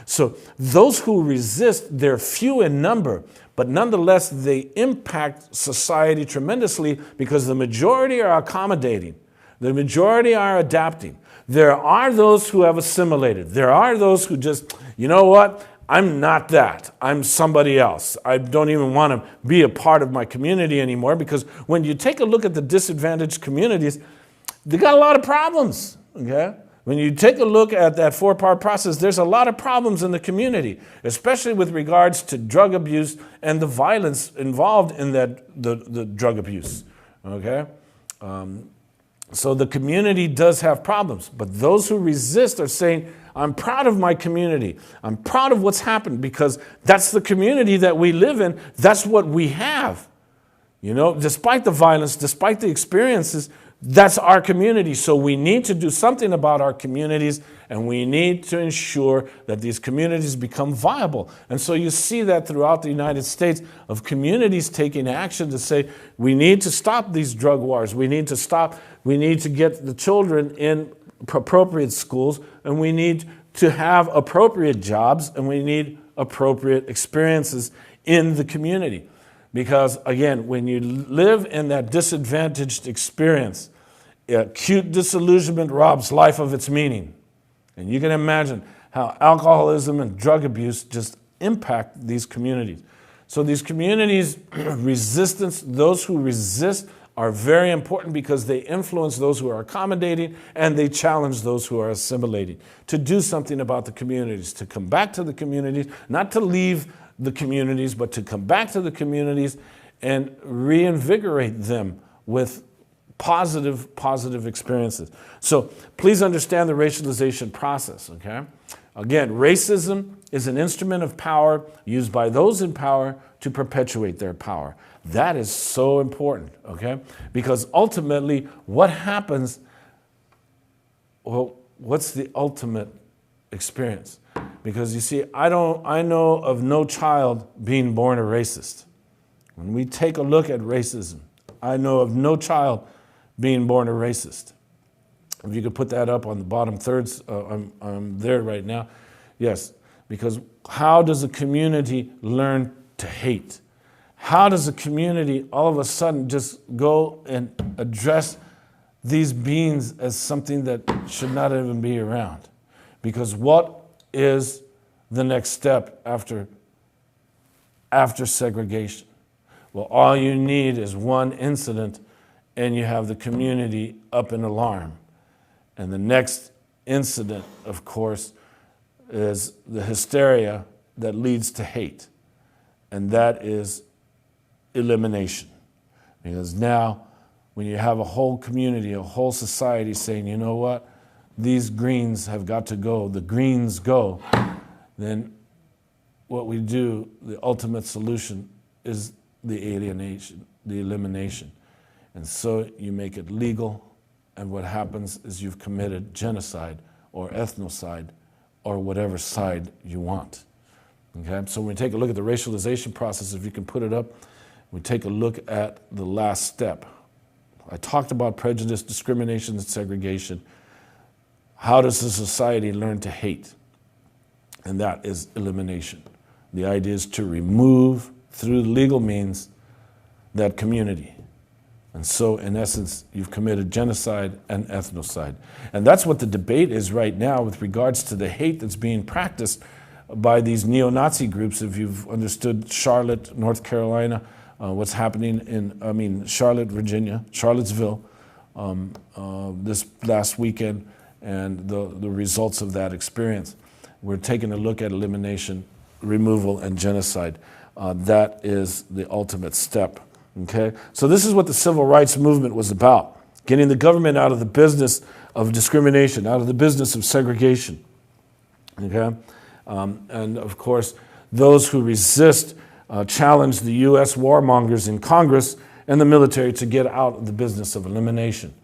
So those who resist, they're few in number, but nonetheless, they impact society tremendously because the majority are accommodating. The majority are adapting. There are those who have assimilated. There are those who just, you know what? I'm not that. I'm somebody else. I don't even want to be a part of my community anymore, because when you take a look at the disadvantaged communities, they got a lot of problems, okay? When you take a look at that four-part process, there's a lot of problems in the community, especially with regards to drug abuse and the violence involved in the drug abuse, okay? So the community does have problems, but those who resist are saying, I'm proud of my community. I'm proud of what's happened, because that's the community that we live in. That's what we have. You know, despite the violence, despite the experiences, that's our community. So we need to do something about our communities, and we need to ensure that these communities become viable. And so you see that throughout the United States, of communities taking action to say, we need to stop these drug wars. We need to get the children in appropriate schools, and we need to have appropriate jobs, and we need appropriate experiences in the community. Because again, when you live in that disadvantaged experience, acute disillusionment robs life of its meaning. And you can imagine how alcoholism and drug abuse just impact these communities. So these communities' resistance, those who resist, are very important because they influence those who are accommodating, and they challenge those who are assimilating to do something about the communities, to come back to the communities, not to leave the communities, but to come back to the communities and reinvigorate them with positive experiences. So please understand the racialization process, okay? Again, racism is an instrument of power used by those in power to perpetuate their power. That is so important, okay? Because ultimately, what happens, well, what's the ultimate experience? Because you see, I know of no child being born a racist. When we take a look at racism, I know of no child being born a racist. If you could put that up on the bottom thirds, I'm there right now. Yes, because how does a community learn to hate? How does a community all of a sudden just go and address these beings as something that should not even be around? Because what is the next step after segregation? Well, all you need is one incident, and you have the community up in alarm. And the next incident, of course, is the hysteria that leads to hate. And that is elimination. Because now, when you have a whole community, a whole society saying, you know what, these greens have got to go, the greens go, then what we do, the ultimate solution is the alienation, the elimination. And so you make it legal, and what happens is you've committed genocide or ethnocide or whatever side you want. Okay? So when we take a look at the racialization process, if you can put it up, we take a look at the last step. I talked about prejudice, discrimination, and segregation. How does a society learn to hate? And that is elimination. The idea is to remove, through legal means, that community. And so, in essence, you've committed genocide and ethnocide. And that's what the debate is right now with regards to the hate that's being practiced by these neo-Nazi groups. If you've understood Charlotte, North Carolina, what's happening in, Charlotte, Virginia, Charlottesville, this last weekend, and the results of that experience. We're taking a look at elimination, removal, and genocide. That is the ultimate step. Okay? So this is what the civil rights movement was about, getting the government out of the business of discrimination, out of the business of segregation. Okay? And of course, those who resist challenge the U.S. warmongers in Congress and the military to get out of the business of elimination.